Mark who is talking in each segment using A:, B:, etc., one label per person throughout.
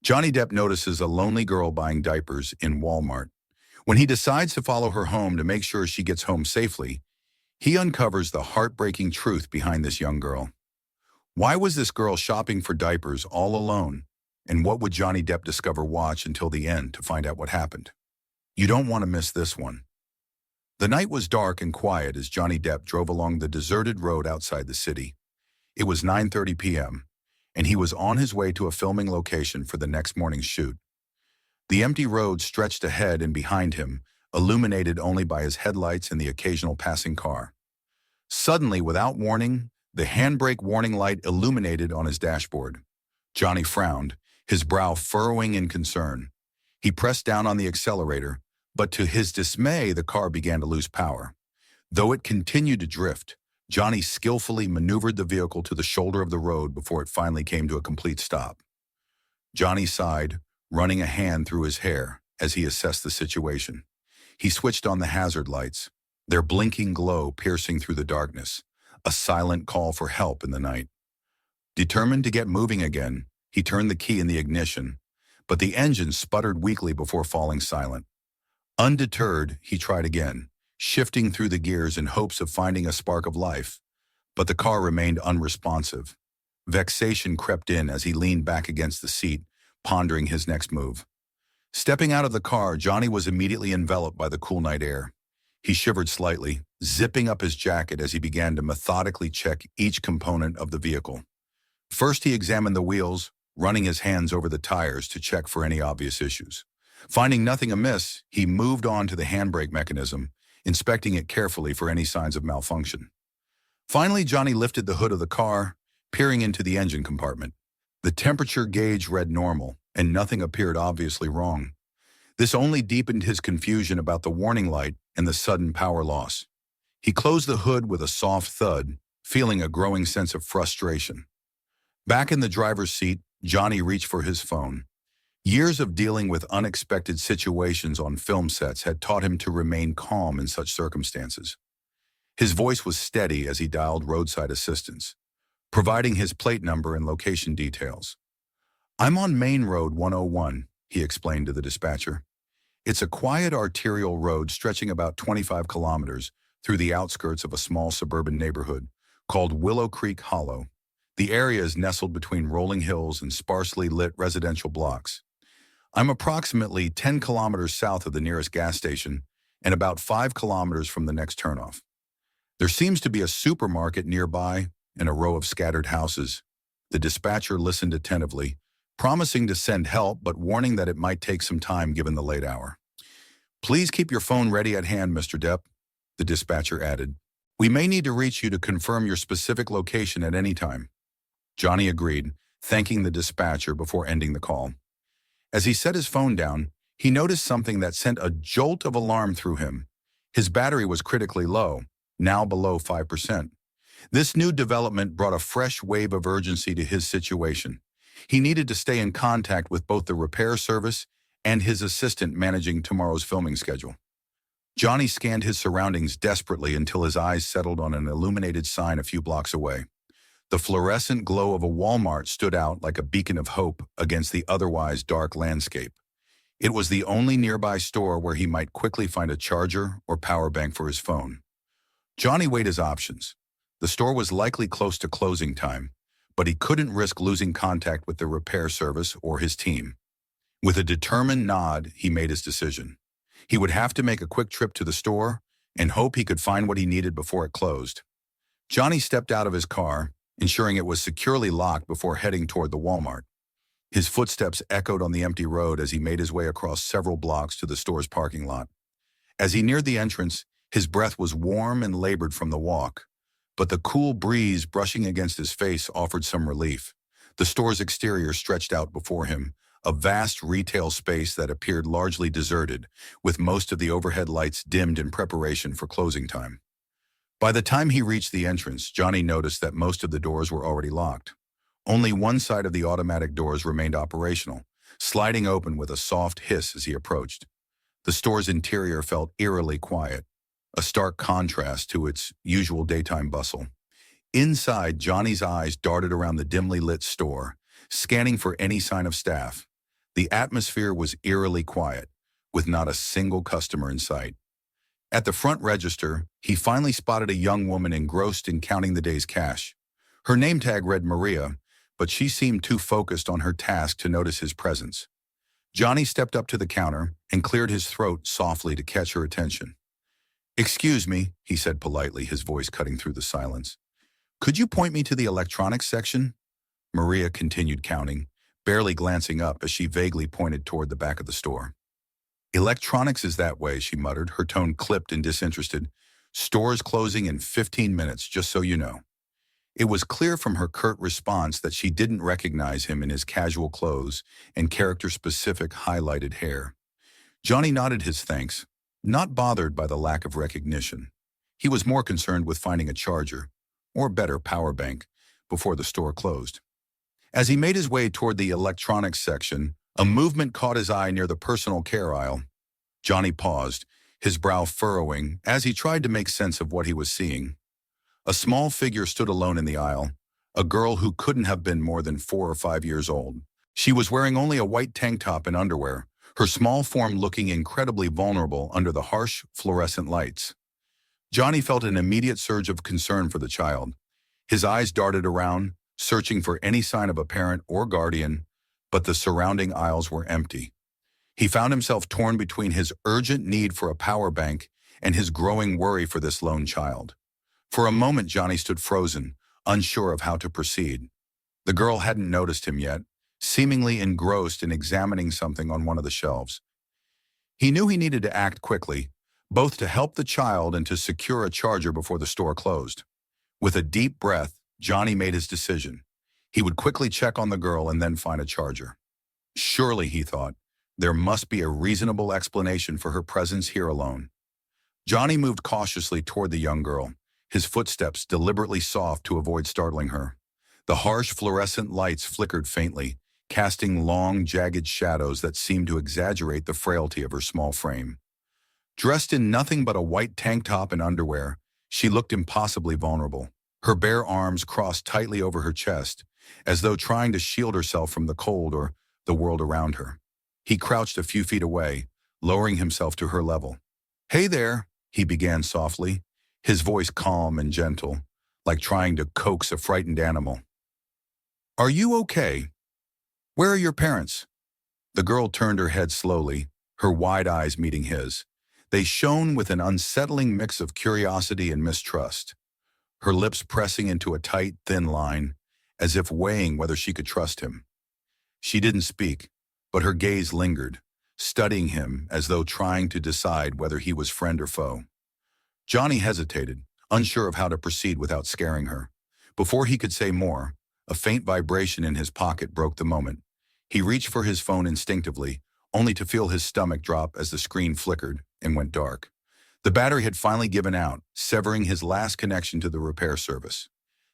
A: Johnny Depp notices a lonely girl buying diapers in Walmart. When he decides to follow her home to make sure she gets home safely, he uncovers the heartbreaking truth behind this young girl. Why was this girl shopping for diapers all alone? And what would Johnny Depp discover? Watch until the end to find out what happened. You don't want to miss this one. The night was dark and quiet as Johnny Depp drove along the deserted road outside the city. It was 9:30 p.m., and he was on his way to a filming location for the next morning's shoot. The empty road stretched ahead and behind him, illuminated only by his headlights and the occasional passing car. Suddenly, without warning, the handbrake warning light illuminated on his dashboard. Johnny frowned, his brow furrowing in concern. He pressed down on the accelerator, but to his dismay, the car began to lose power. Though it continued to drift, Johnny skillfully maneuvered the vehicle to the shoulder of the road before it finally came to a complete stop. Johnny sighed, running a hand through his hair as he assessed the situation. He switched on the hazard lights, their blinking glow piercing through the darkness, a silent call for help in the night. Determined to get moving again, he turned the key in the ignition, but the engine sputtered weakly before falling silent. Undeterred, he tried again, shifting through the gears in hopes of finding a spark of life, but the car remained unresponsive. Vexation crept in as he leaned back against the seat, pondering his next move. Stepping out of the car, Johnny was immediately enveloped by the cool night air. He shivered slightly, zipping up his jacket as he began to methodically check each component of the vehicle. First, he examined the wheels, running his hands over the tires to check for any obvious issues. Finding nothing amiss, he moved on to the handbrake mechanism, inspecting it carefully for any signs of malfunction. Finally, Johnny lifted the hood of the car, peering into the engine compartment. The temperature gauge read normal, and nothing appeared obviously wrong. This only deepened his confusion about the warning light and the sudden power loss. He closed the hood with a soft thud, feeling a growing sense of frustration. Back in the driver's seat, Johnny reached for his phone. Years of dealing with unexpected situations on film sets had taught him to remain calm in such circumstances. His voice was steady as he dialed roadside assistance, providing his plate number and location details. "I'm on Main Road 101, he explained to the dispatcher. It's a quiet arterial road stretching about 25 kilometers through the outskirts of a small suburban neighborhood called Willow Creek Hollow. The area is nestled between rolling hills and sparsely lit residential blocks. I'm approximately 10 kilometers south of the nearest gas station and about 5 kilometers from the next turnoff. There seems to be a supermarket nearby and a row of scattered houses." The dispatcher listened attentively, promising to send help but warning that it might take some time given the late hour. "Please keep your phone ready at hand, Mr. Depp," the dispatcher added. "We may need to reach you to confirm your specific location at any time." Johnny agreed, thanking the dispatcher before ending the call. As he set his phone down, he noticed something that sent a jolt of alarm through him. His battery was critically low, now below 5%. This new development brought a fresh wave of urgency to his situation. He needed to stay in contact with both the repair service and his assistant managing tomorrow's filming schedule. Johnny scanned his surroundings desperately until his eyes settled on an illuminated sign a few blocks away. The fluorescent glow of a Walmart stood out like a beacon of hope against the otherwise dark landscape. It was the only nearby store where he might quickly find a charger or power bank for his phone. Johnny weighed his options. The store was likely close to closing time, but he couldn't risk losing contact with the repair service or his team. With a determined nod, he made his decision. He would have to make a quick trip to the store and hope he could find what he needed before it closed. Johnny stepped out of his car, ensuring it was securely locked before heading toward the Walmart. His footsteps echoed on the empty road as he made his way across several blocks to the store's parking lot. As he neared the entrance, his breath was warm and labored from the walk, but the cool breeze brushing against his face offered some relief. The store's exterior stretched out before him, a vast retail space that appeared largely deserted, with most of the overhead lights dimmed in preparation for closing time. By the time he reached the entrance, Johnny noticed that most of the doors were already locked. Only one side of the automatic doors remained operational, sliding open with a soft hiss as he approached. The store's interior felt eerily quiet, a stark contrast to its usual daytime bustle. Inside, Johnny's eyes darted around the dimly lit store, scanning for any sign of staff. The atmosphere was eerily quiet, with not a single customer in sight. At the front register, he finally spotted a young woman engrossed in counting the day's cash. Her name tag read Maria, but she seemed too focused on her task to notice his presence. Johnny stepped up to the counter and cleared his throat softly to catch her attention. "Excuse me," he said politely, his voice cutting through the silence. "Could you point me to the electronics section?" Maria continued counting, barely glancing up as she vaguely pointed toward the back of the store. "Electronics is that way," she muttered, her tone clipped and disinterested. "Store's closing in 15 minutes, just so you know." It was clear from her curt response that she didn't recognize him in his casual clothes and character-specific highlighted hair. Johnny nodded his thanks, not bothered by the lack of recognition. He was more concerned with finding a charger, or better, power bank, before the store closed. As he made his way toward the electronics section, a movement caught his eye near the personal care aisle. Johnny paused, his brow furrowing as he tried to make sense of what he was seeing. A small figure stood alone in the aisle, a girl who couldn't have been more than 4 or 5 years old. She was wearing only a white tank top and underwear, her small form looking incredibly vulnerable under the harsh, fluorescent lights. Johnny felt an immediate surge of concern for the child. His eyes darted around, searching for any sign of a parent or guardian, but the surrounding aisles were empty. He found himself torn between his urgent need for a power bank and his growing worry for this lone child. For a moment, Johnny stood frozen, unsure of how to proceed. The girl hadn't noticed him yet, seemingly engrossed in examining something on one of the shelves. He knew he needed to act quickly, both to help the child and to secure a charger before the store closed. With a deep breath, Johnny made his decision. He would quickly check on the girl and then find a charger. Surely, he thought, there must be a reasonable explanation for her presence here alone. Johnny moved cautiously toward the young girl, his footsteps deliberately soft to avoid startling her. The harsh fluorescent lights flickered faintly, casting long, jagged shadows that seemed to exaggerate the frailty of her small frame. Dressed in nothing but a white tank top and underwear, she looked impossibly vulnerable. Her bare arms crossed tightly over her chest, as though trying to shield herself from the cold or the world around her. He crouched a few feet away, lowering himself to her level. "Hey there," he began softly, his voice calm and gentle, like trying to coax a frightened animal. "Are you okay? Where are your parents?" The girl turned her head slowly, her wide eyes meeting his. They shone with an unsettling mix of curiosity and mistrust, her lips pressing into a tight, thin line, as if weighing whether she could trust him. She didn't speak, but her gaze lingered, studying him as though trying to decide whether he was friend or foe. Johnny hesitated, unsure of how to proceed without scaring her. Before he could say more, a faint vibration in his pocket broke the moment. He reached for his phone instinctively, only to feel his stomach drop as the screen flickered and went dark. The battery had finally given out, severing his last connection to the repair service.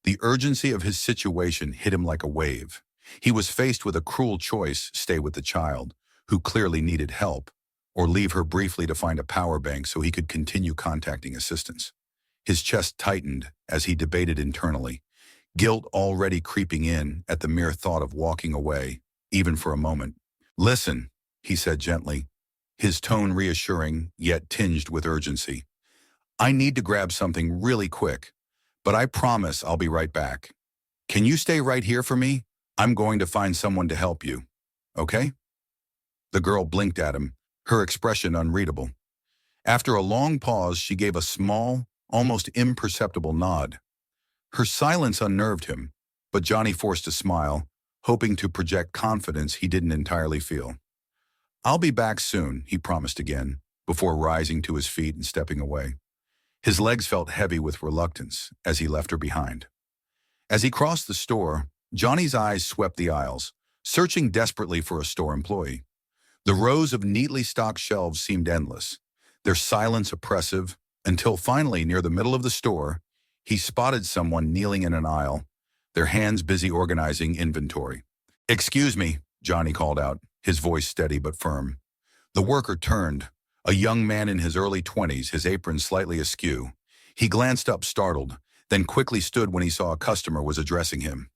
A: The urgency of his situation hit him like a wave. He was faced with a cruel choice: stay with the child, who clearly needed help, or leave her briefly to find a power bank so he could continue contacting assistance. His chest tightened as he debated internally, guilt already creeping in at the mere thought of walking away, even for a moment. "Listen," he said gently, his tone reassuring yet tinged with urgency. "I need to grab something really quick, but I promise I'll be right back. Can you stay right here for me? I'm going to find someone to help you. Okay?" The girl blinked at him, her expression unreadable. After a long pause, she gave a small, almost imperceptible nod. Her silence unnerved him, but Johnny forced a smile, hoping to project confidence he didn't entirely feel. "I'll be back soon," he promised again, before rising to his feet and stepping away. His legs felt heavy with reluctance as he left her behind. As he crossed the store, Johnny's eyes swept the aisles, searching desperately for a store employee. The rows of neatly stocked shelves seemed endless, their silence oppressive, until finally, near the middle of the store, he spotted someone kneeling in an aisle, their hands busy organizing inventory. "Excuse me," Johnny called out, his voice steady but firm. The worker turned, a young man in his early 20s, his apron slightly askew. He glanced up startled, then quickly stood when he saw a customer was addressing him.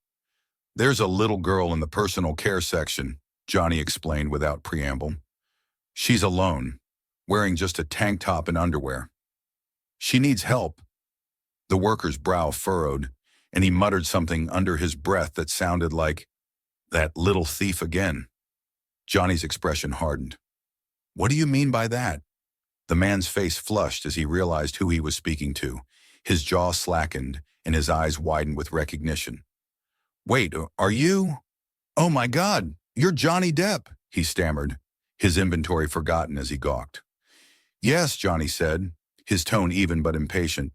A: "There's a little girl in the personal care section," Johnny explained without preamble. She's alone, wearing just a tank top and underwear. She needs help. The worker's brow furrowed, and he muttered something under his breath that sounded like, "That little thief again." Johnny's expression hardened. "What do you mean by that?" The man's face flushed as he realized who he was speaking to. His jaw slackened, and his eyes widened with recognition. "Wait, are you? Oh my God, you're Johnny Depp," he stammered, his inventory forgotten as he gawked. "Yes," Johnny said, his tone even but impatient.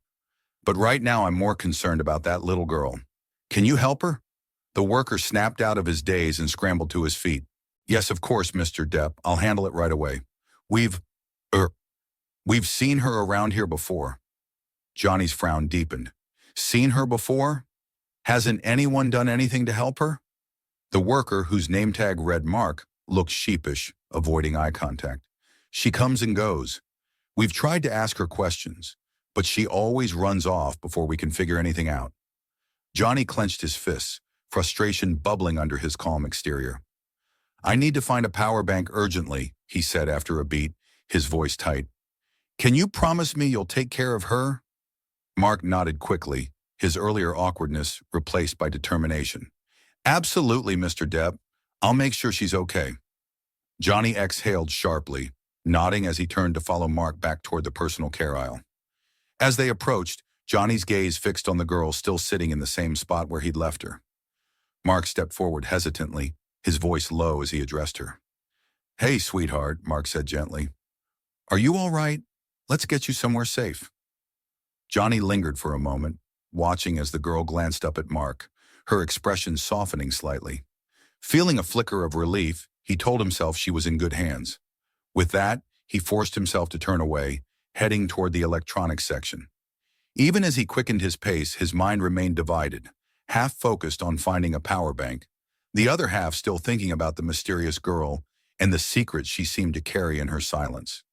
A: "But right now I'm more concerned about that little girl. Can you help her?" The worker snapped out of his daze and scrambled to his feet. "Yes, of course, Mr. Depp. I'll handle it right away. We've, er, we've seen her around here before." Johnny's frown deepened. "Seen her before? Hasn't anyone done anything to help her?" The worker, whose name tag read Mark, looked sheepish, avoiding eye contact. "She comes and goes. We've tried to ask her questions, but she always runs off before we can figure anything out." Johnny clenched his fists, frustration bubbling under his calm exterior. "I need to find a power bank urgently," he said after a beat, his voice tight. "Can you promise me you'll take care of her?" Mark nodded quickly, his earlier awkwardness replaced by determination. "Absolutely, Mr. Depp. I'll make sure she's okay." Johnny exhaled sharply, nodding as he turned to follow Mark back toward the personal care aisle. As they approached, Johnny's gaze fixed on the girl still sitting in the same spot where he'd left her. Mark stepped forward hesitantly, his voice low as he addressed her. "Hey, sweetheart," Mark said gently. "Are you all right? Let's get you somewhere safe." Johnny lingered for a moment, watching as the girl glanced up at Mark, her expression softening slightly. Feeling a flicker of relief, he told himself she was in good hands. With that, he forced himself to turn away, heading toward the electronics section. Even as he quickened his pace, his mind remained divided, half focused on finding a power bank, the other half still thinking about the mysterious girl and the secrets she seemed to carry in her silence.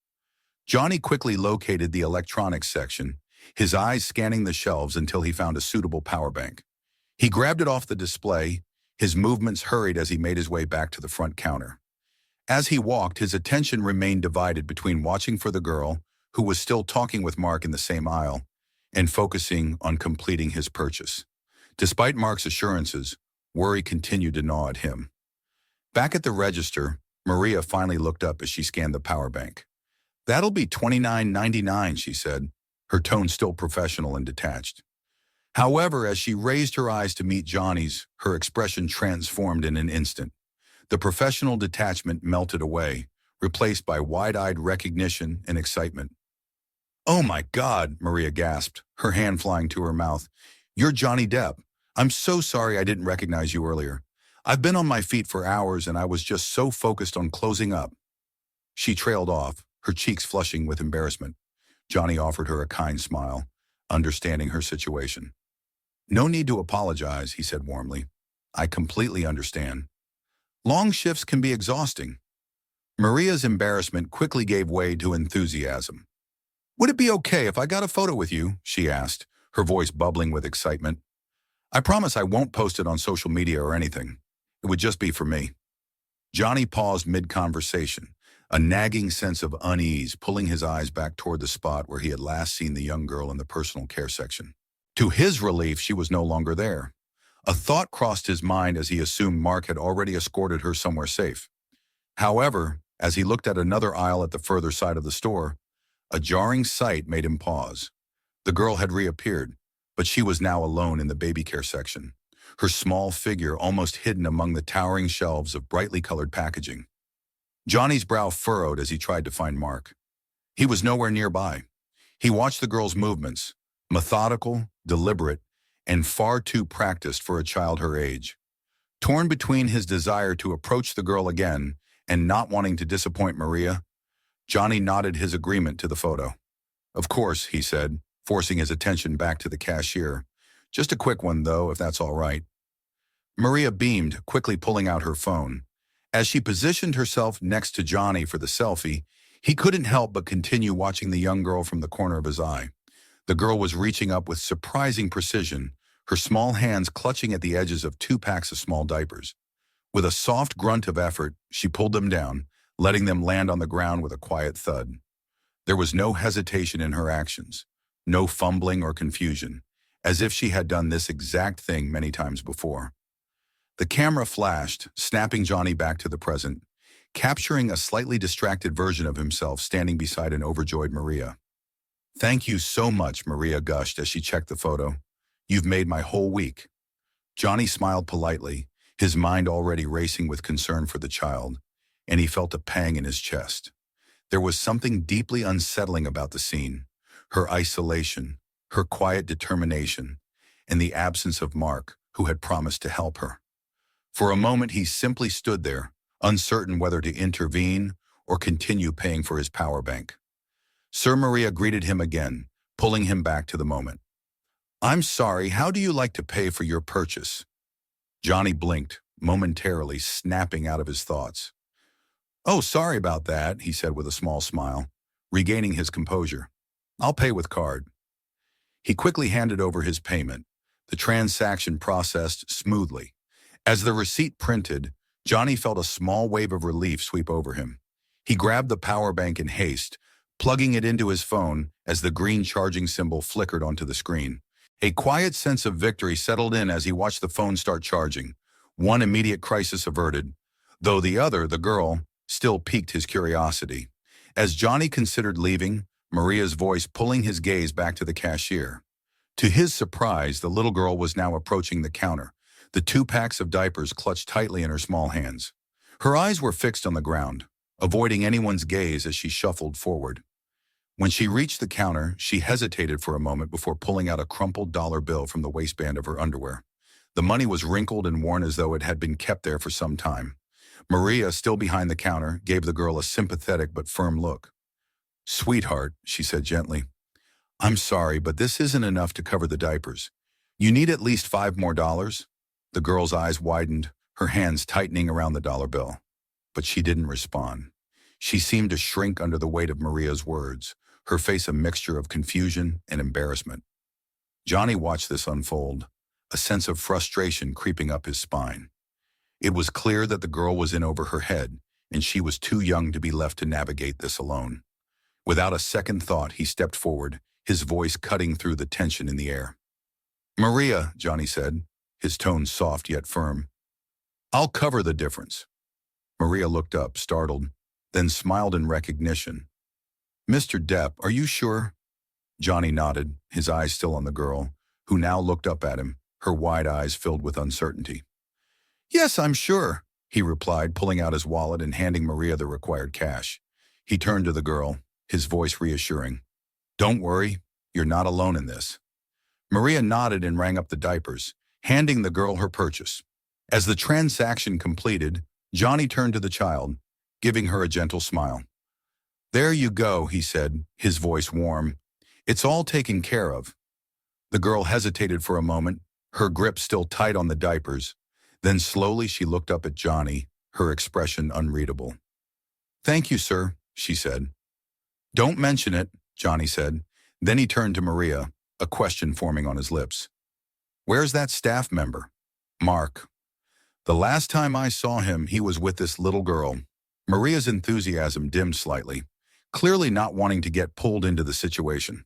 A: Johnny quickly located the electronics section, his eyes scanning the shelves until he found a suitable power bank. He grabbed it off the display, his movements hurried as he made his way back to the front counter. As he walked, his attention remained divided between watching for the girl, who was still talking with Mark in the same aisle, and focusing on completing his purchase. Despite Mark's assurances, worry continued to gnaw at him. Back at the register, Maria finally looked up as she scanned the power bank. "That'll be $29.99, she said, her tone still professional and detached. However, as she raised her eyes to meet Johnny's, her expression transformed in an instant. The professional detachment melted away, replaced by wide-eyed recognition and excitement. "Oh my God," Maria gasped, her hand flying to her mouth. "You're Johnny Depp. I'm so sorry I didn't recognize you earlier. I've been on my feet for hours and I was just so focused on closing up." She trailed off, her cheeks flushing with embarrassment. Johnny offered her a kind smile, understanding her situation. "No need to apologize," he said warmly. "I completely understand. Long shifts can be exhausting." Maria's embarrassment quickly gave way to enthusiasm. "Would it be okay if I got a photo with you?" she asked, her voice bubbling with excitement. "I promise I won't post it on social media or anything. It would just be for me." Johnny paused mid-conversation, a nagging sense of unease pulling his eyes back toward the spot where he had last seen the young girl in the personal care section. To his relief, she was no longer there. A thought crossed his mind as he assumed Mark had already escorted her somewhere safe. However, as he looked at another aisle at the further side of the store, a jarring sight made him pause. The girl had reappeared, but she was now alone in the baby care section, her small figure almost hidden among the towering shelves of brightly colored packaging. Johnny's brow furrowed as he tried to find Mark. He was nowhere nearby. He watched the girl's movements, methodical, deliberate, and far too practiced for a child her age. Torn between his desire to approach the girl again and not wanting to disappoint Maria, Johnny nodded his agreement to the photo. "Of course," he said, forcing his attention back to the cashier. "Just a quick one, though, if that's all right." Maria beamed, quickly pulling out her phone. As she positioned herself next to Johnny for the selfie, he couldn't help but continue watching the young girl from the corner of his eye. The girl was reaching up with surprising precision, her small hands clutching at the edges of 2 packs of small diapers. With a soft grunt of effort, she pulled them down, letting them land on the ground with a quiet thud. There was no hesitation in her actions, no fumbling or confusion, as if she had done this exact thing many times before. The camera flashed, snapping Johnny back to the present, capturing a slightly distracted version of himself standing beside an overjoyed Maria. "Thank you so much," Maria gushed as she checked the photo. "You've made my whole week." Johnny smiled politely, his mind already racing with concern for the child, and he felt a pang in his chest. There was something deeply unsettling about the scene, her isolation, her quiet determination, and the absence of Mark, who had promised to help her. For a moment he simply stood there, uncertain whether to intervene or continue paying for his power bank. Sir Maria greeted him again, pulling him back to the moment. "I'm sorry, how do you like to pay for your purchase?" Johnny blinked, momentarily snapping out of his thoughts. "Oh, sorry about that," he said with a small smile, regaining his composure. "I'll pay with card." He quickly handed over his payment, the transaction processed smoothly. As the receipt printed, Johnny felt a small wave of relief sweep over him. He grabbed the power bank in haste, plugging it into his phone as the green charging symbol flickered onto the screen. A quiet sense of victory settled in as he watched the phone start charging, one immediate crisis averted, though the other, the girl, still piqued his curiosity. As Johnny considered leaving, Maria's voice pulling his gaze back to the cashier. To his surprise, the little girl was now approaching the counter, the 2 packs of diapers clutched tightly in her small hands. Her eyes were fixed on the ground, avoiding anyone's gaze as she shuffled forward. When she reached the counter, she hesitated for a moment before pulling out a crumpled dollar bill from the waistband of her underwear. The money was wrinkled and worn as though it had been kept there for some time. Maria, still behind the counter, gave the girl a sympathetic but firm look. "Sweetheart," she said gently, "I'm sorry, but this isn't enough to cover the diapers. You need at least $5 more." The girl's eyes widened, her hands tightening around the dollar bill. But she didn't respond. She seemed to shrink under the weight of Maria's words, her face a mixture of confusion and embarrassment. Johnny watched this unfold, a sense of frustration creeping up his spine. It was clear that the girl was in over her head, and she was too young to be left to navigate this alone. Without a second thought, he stepped forward, his voice cutting through the tension in the air. "Maria," Johnny said, his tone soft yet firm, "I'll cover the difference." Maria looked up, startled, then smiled in recognition. "Mr. Depp, are you sure?" Johnny nodded, his eyes still on the girl, who now looked up at him, her wide eyes filled with uncertainty. "Yes, I'm sure," he replied, pulling out his wallet and handing Maria the required cash. He turned to the girl, his voice reassuring. "Don't worry, you're not alone in this." Maria nodded and rang up the diapers, handing the girl her purchase. As the transaction completed, Johnny turned to the child, giving her a gentle smile. "There you go," he said, his voice warm. "It's all taken care of." The girl hesitated for a moment, her grip still tight on the diapers. Then slowly she looked up at Johnny, her expression unreadable. "Thank you, sir," she said. "Don't mention it," Johnny said. Then he turned to Maria, a question forming on his lips. "Where's that staff member?" "Mark. The last time I saw him, he was with this little girl." Maria's enthusiasm dimmed slightly, clearly not wanting to get pulled into the situation.